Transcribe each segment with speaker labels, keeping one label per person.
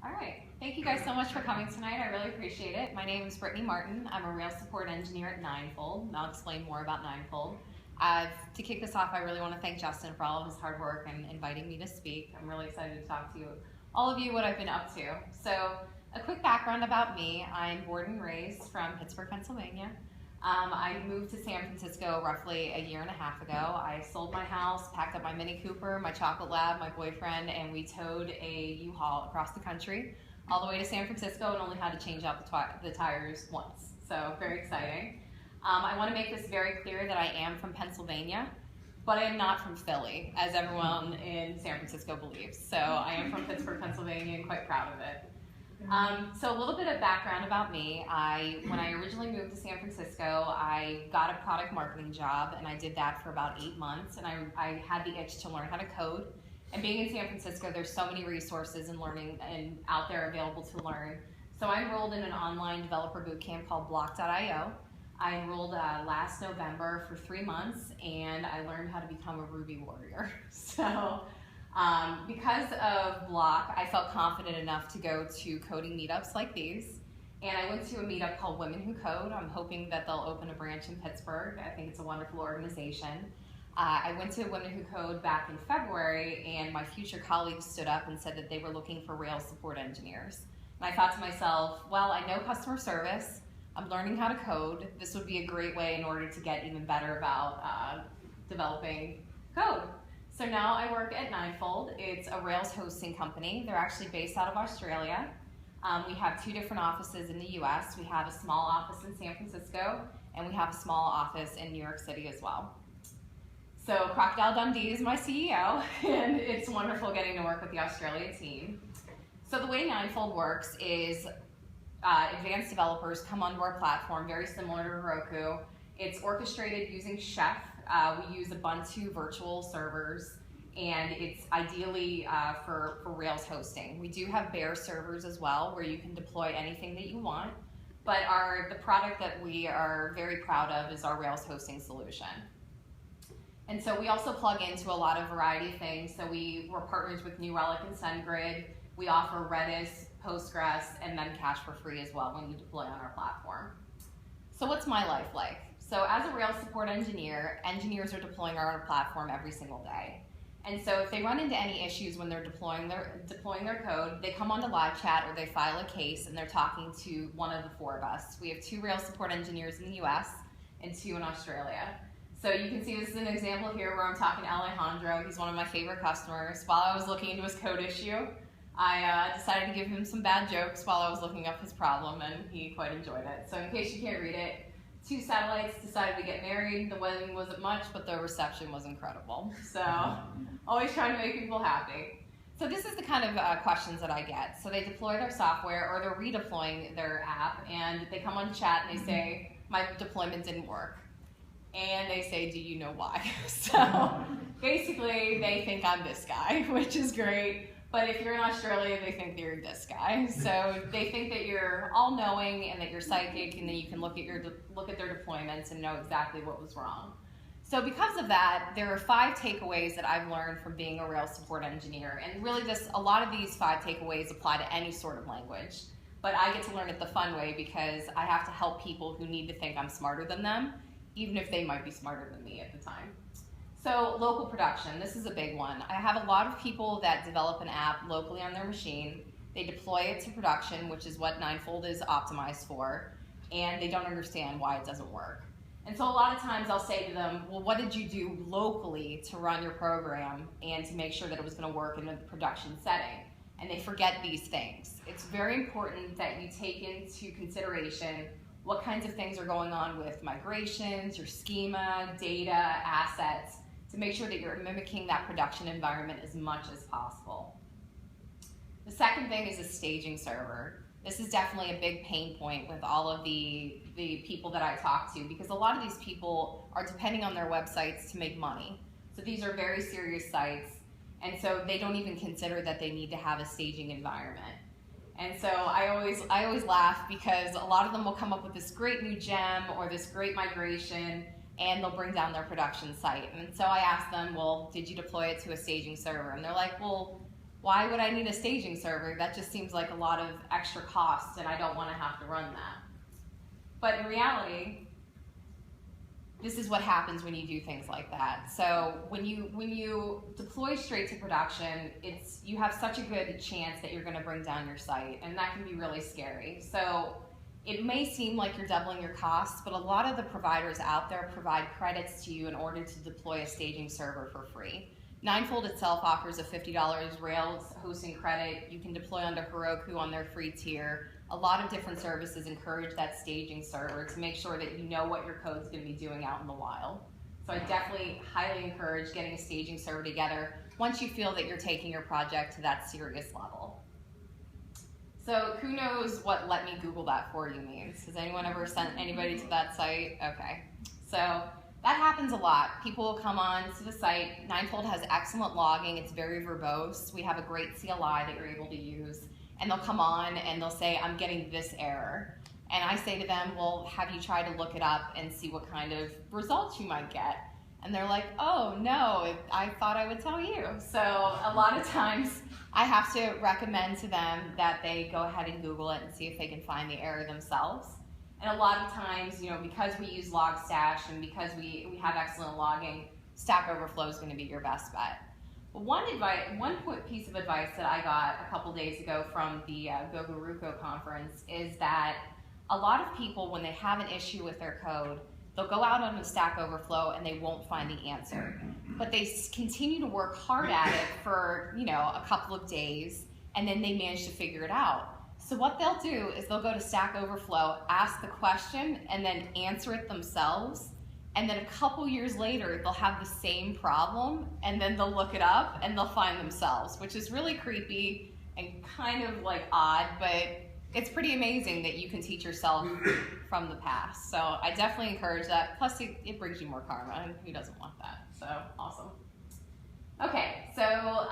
Speaker 1: All right. Thank you guys so much for coming tonight. I really appreciate it. My name is Brittany Martin. I'm a rail support engineer at Ninefold, and I'll explain more about Ninefold. To kick this off, I really want to thank Justin for all of his hard work and inviting me to speak. I'm really excited to talk to you, all of you, what I've been up to. So, a quick background about me. I'm born and raised from Pittsburgh, Pennsylvania. I moved to San Francisco roughly a year and a half ago. I sold my house, packed up my Mini Cooper, my chocolate lab, my boyfriend, and we towed a U-Haul across the country all the way to San Francisco and only had to change out the tires once. So very exciting. I want to make this very clear that I am from Pennsylvania, but I am not from Philly, as everyone in San Francisco believes. So I am from Pittsburgh, Pennsylvania, and quite proud of it. So a little bit of background about me. When I originally moved to San Francisco, I got a product marketing job, and I did that for about 8 months, and I had the itch to learn how to code. And being in San Francisco, there's so many resources and learning and out there available to learn. So I enrolled in an online developer bootcamp called Block.io. I enrolled last November for 3 months, and I learned how to become a Ruby warrior. So because of Block, I felt confident enough to go to coding meetups like these. And I went to a meetup called Women Who Code. I'm hoping that they'll open a branch in Pittsburgh. I think it's a wonderful organization. I went to Women Who Code back in February, and my future colleagues stood up and said that they were looking for rail support engineers. And I thought to myself, well, I know customer service. I'm learning how to code. This would be a great way in order to get even better about developing code. So now I work at Ninefold. It's a Rails hosting company. They're actually based out of Australia. We have 2 different offices in the US. We have a small office in San Francisco, and we have a small office in New York City as well. So Crocodile Dundee is my CEO, and it's wonderful getting to work with the Australia team. So the way Ninefold works is advanced developers come onto our platform, very similar to Heroku. It's orchestrated using Chef. We use Ubuntu virtual servers, and it's ideally for Rails hosting. We do have bare servers as well, where you can deploy anything that you want, but the product that we are very proud of is our Rails hosting solution. And so we also plug into a lot of variety of things. So we're partners with New Relic and SendGrid. We offer Redis, Postgres, and then cache for free as well when you deploy on our platform. So what's my life like? So as a Rails support engineer, engineers are deploying on our platform every single day. And so if they run into any issues when they're deploying their code, they come onto live chat or they file a case and they're talking to one of the 4 of us. We have 2 Rails support engineers in the US and 2 in Australia. So you can see this is an example here where I'm talking to Alejandro. He's one of my favorite customers. While I was looking into his code issue, I decided to give him some bad jokes while I was looking up his problem, and he quite enjoyed it. So in case you can't read it, 2 satellites decided to get married. The wedding wasn't much, but the reception was incredible. So always trying to make people happy. So this is the kind of questions that I get. So they deploy their software or they're redeploying their app, and they come on chat and they say, my deployment didn't work. And they say, do you know why? So basically, they think I'm this guy, which is great. But if you're in Australia, they think that you're this guy. So they think that you're all-knowing and that you're psychic, and that you can look at their deployments and know exactly what was wrong. So because of that, there are 5 takeaways that I've learned from being a Rails support engineer. And really, a lot of these 5 takeaways apply to any sort of language. But I get to learn it the fun way because I have to help people who need to think I'm smarter than them, even if they might be smarter than me at the time. So local production, this is a big one. I have a lot of people that develop an app locally on their machine. They deploy it to production, which is what Ninefold is optimized for, and they don't understand why it doesn't work. And so a lot of times I'll say to them, well, what did you do locally to run your program and to make sure that it was going to work in a production setting? And they forget these things. It's very important that you take into consideration what kinds of things are going on with migrations, your schema, data, assets, to make sure that you're mimicking that production environment as much as possible. The second thing is a staging server. This is definitely a big pain point with all of the people that I talk to, because a lot of these people are depending on their websites to make money. So these are very serious sites, and so they don't even consider that they need to have a staging environment. And so I always laugh because a lot of them will come up with this great new gem or this great migration, and they'll bring down their production site. And so I ask them, well, did you deploy it to a staging server? And they're like, well, Why would I need a staging server? That just seems like a lot of extra costs, and I don't want to have to run that. But in reality, this is what happens when you do things like that. So when you deploy straight to production, you have such a good chance that you're going to bring down your site, and that can be really scary. So it may seem like you're doubling your costs, but a lot of the providers out there provide credits to you in order to deploy a staging server for free. Ninefold itself offers a $50 Rails hosting credit. You can deploy under Heroku on their free tier. A lot of different services encourage that staging server to make sure that you know what your code's going to be doing out in the wild. So I definitely highly encourage getting a staging server together once you feel that you're taking your project to that serious level. So who knows what "let me Google that for you" means? Has anyone ever sent anybody to that site? Okay. So that happens a lot. People will come on to the site. Ninefold has excellent logging. It's very verbose. We have a great CLI that you're able to use. And they'll come on and they'll say, "I'm getting this error." And I say to them, "Well, have you tried to look it up and see what kind of results you might get?" And they're like, "Oh, no, I thought I would tell you." So a lot of times I have to recommend to them that they go ahead and Google it and see if they can find the error themselves. And a lot of times, because we use Logstash and because we have excellent logging, Stack Overflow is going to be your best bet. But one piece of advice that I got a couple days ago from the Gogoruko conference is that a lot of people, when they have an issue with their code, they'll go out on the Stack Overflow and they won't find the answer. But they continue to work hard at it for a couple of days, and then they manage to figure it out. So what they'll do is they'll go to Stack Overflow, ask the question, and then answer it themselves. And then a couple years later, they'll have the same problem, and then they'll look it up and they'll find themselves, which is really creepy and kind of like odd, but it's pretty amazing that you can teach yourself from the past. So I definitely encourage that. Plus, it brings you more karma, and who doesn't want that? So awesome. Okay, so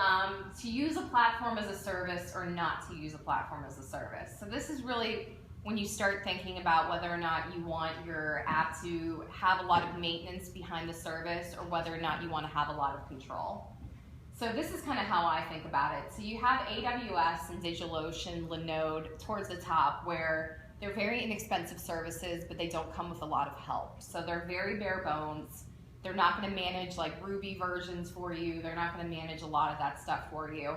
Speaker 1: to use a platform as a service or not to use a platform as a service. So this is really when you start thinking about whether or not you want your app to have a lot of maintenance behind the service or whether or not you want to have a lot of control. So this is kind of how I think about it. So you have AWS and DigitalOcean, Linode towards the top, where they're very inexpensive services, but they don't come with a lot of help. So they're very bare bones. They're not going to manage like Ruby versions for you. They're not going to manage a lot of that stuff for you.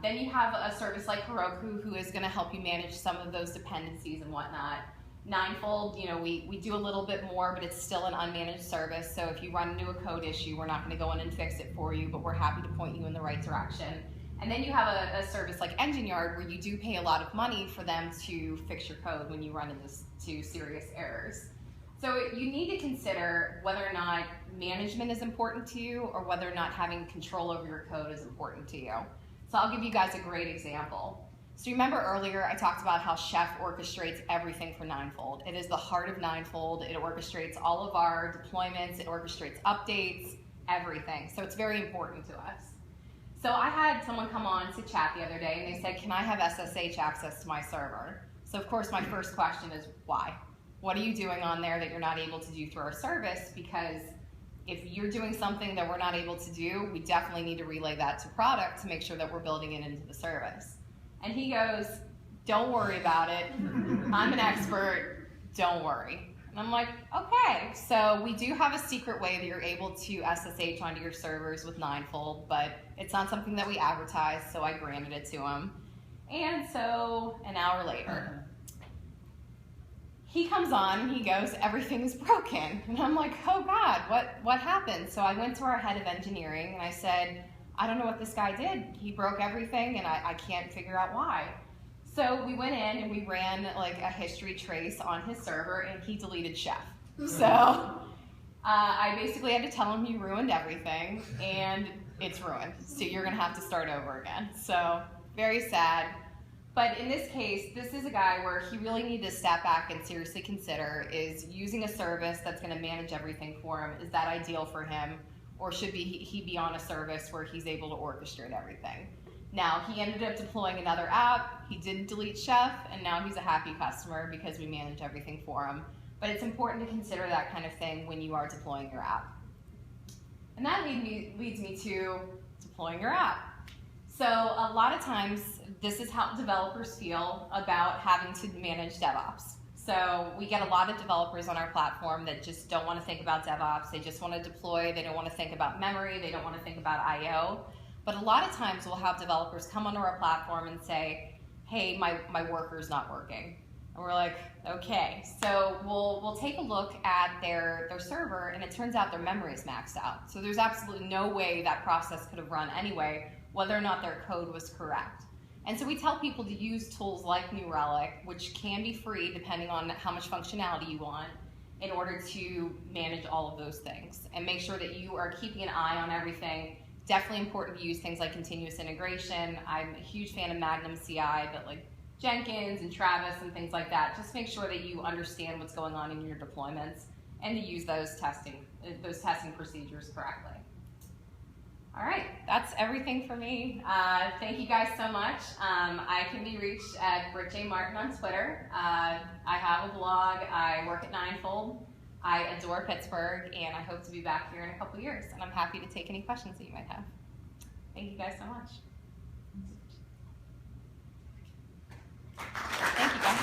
Speaker 1: Then you have a service like Heroku, who is going to help you manage some of those dependencies and whatnot. Ninefold, we do a little bit more, but it's still an unmanaged service. So if you run into a code issue, we're not going to go in and fix it for you, but we're happy to point you in the right direction. And then you have a service like EngineYard, where you do pay a lot of money for them to fix your code when you run into serious errors. So you need to consider whether or not management is important to you or whether or not having control over your code is important to you. So I'll give you guys a great example. So remember earlier I talked about how Chef orchestrates everything for Ninefold. It is the heart of Ninefold. It orchestrates all of our deployments. It orchestrates updates, everything. So it's very important to us. So I had someone come on to chat the other day and they said, "Can I have SSH access to my server?" So of course my first question is, why? What are you doing on there that you're not able to do through our service? Because if you're doing something that we're not able to do, we definitely need to relay that to product to make sure that we're building it into the service. And he goes, "Don't worry about it. I'm an expert. Don't worry." And I'm like, okay. So we do have a secret way that you're able to SSH onto your servers with Ninefold, but it's not something that we advertise, so I granted it to him. And so an hour later, he comes on and he goes, "Everything is broken." And I'm like, oh God, what happened? So I went to our head of engineering and I said, "I don't know what this guy did. He broke everything and I can't figure out why." So we went in and we ran like a history trace on his server and he deleted Chef. So I basically had to tell him you ruined everything and it's ruined. So you're gonna have to start over again. So very sad. But in this case, this is a guy where he really needed to step back and seriously consider, is using a service that's going to manage everything for him, is that ideal for him? Or should he be on a service where he's able to orchestrate everything? Now, he ended up deploying another app, he didn't delete Chef, and now he's a happy customer because we manage everything for him. But it's important to consider that kind of thing when you are deploying your app. And that leads me to deploying your app. So a lot of times, this is how developers feel about having to manage DevOps. So we get a lot of developers on our platform that just don't want to think about DevOps. They just want to deploy. They don't want to think about memory. They don't want to think about I/O. But a lot of times we'll have developers come onto our platform and say, hey, my worker's not working. And we're like, okay. So we'll take a look at their server, and it turns out their memory is maxed out. So there's absolutely no way that process could have run anyway, whether or not their code was correct. And so we tell people to use tools like New Relic, which can be free depending on how much functionality you want, in order to manage all of those things and make sure that you are keeping an eye on everything. Definitely important to use things like continuous integration. I'm a huge fan of Magnum CI, but like Jenkins and Travis and things like that. Just make sure that you understand what's going on in your deployments and to use those testing procedures correctly. All right, that's everything for me. Thank you guys so much. I can be reached at Brittany Martin on Twitter. I have a blog. I work at Ninefold. I adore Pittsburgh, and I hope to be back here in a couple years. And I'm happy to take any questions that you might have. Thank you guys so much. Thank you guys.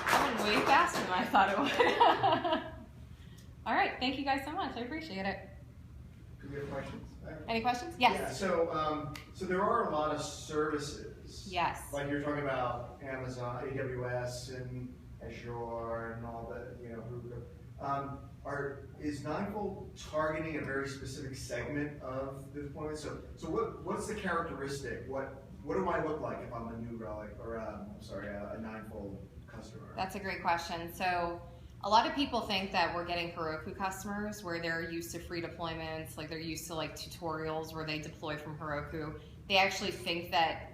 Speaker 1: That went way faster than I thought it would. All right, thank you guys so much. I appreciate it.
Speaker 2: Do we have questions?
Speaker 1: Any questions? Yes.
Speaker 2: Yeah, so there are a lot of services.
Speaker 1: Yes.
Speaker 2: Like you're talking about Amazon, AWS, and Azure, and all that, you know, is Ninefold targeting a very specific segment of the deployment? So what's the characteristic? What do I look like if I'm a New Relic or a Ninefold customer?
Speaker 1: That's a great question. So a lot of people think that we're getting Heroku customers where they're used to free deployments, like they're used to like tutorials where they deploy from Heroku. They actually think that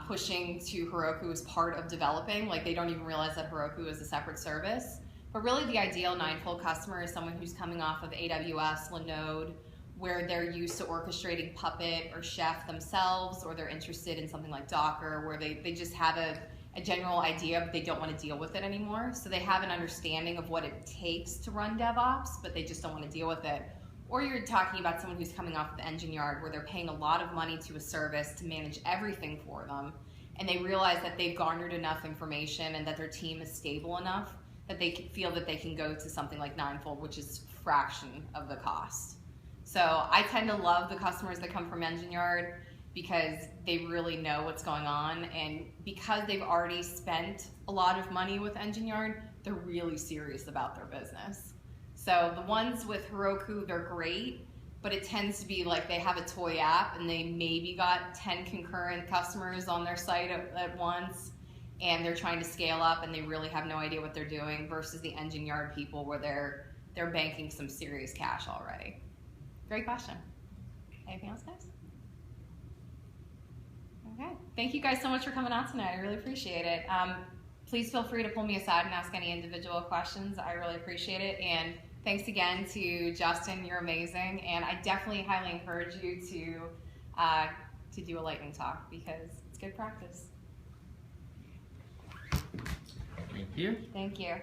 Speaker 1: pushing to Heroku is part of developing, like they don't even realize that Heroku is a separate service. But really the ideal Ninefold customer is someone who's coming off of AWS, Linode, where they're used to orchestrating Puppet or Chef themselves, or they're interested in something like Docker, where they just have a general idea, but they don't want to deal with it anymore. So they have an understanding of what it takes to run DevOps, but they just don't want to deal with it. Or you're talking about someone who's coming off of the engine yard, where they're paying a lot of money to a service to manage everything for them, and they realize that they've garnered enough information and that their team is stable enough that they feel that they can go to something like Ninefold, which is a fraction of the cost. So I tend to love the customers that come from engine yard, because they really know what's going on, and because they've already spent a lot of money with engine yard, they're really serious about their business. So the ones with Heroku, they're great, but it tends to be like they have a toy app and they maybe got 10 concurrent customers on their site at once, and they're trying to scale up and they really have no idea what they're doing, versus the engine yard people where they're banking some serious cash already. Great question. Anything else, guys? Okay, thank you guys so much for coming out tonight. I really appreciate it. Please feel free to pull me aside and ask any individual questions. I really appreciate it. And thanks again to Justin, you're amazing. And I definitely highly encourage you to do a lightning talk, because it's good practice.
Speaker 3: Thank you.
Speaker 1: Thank you.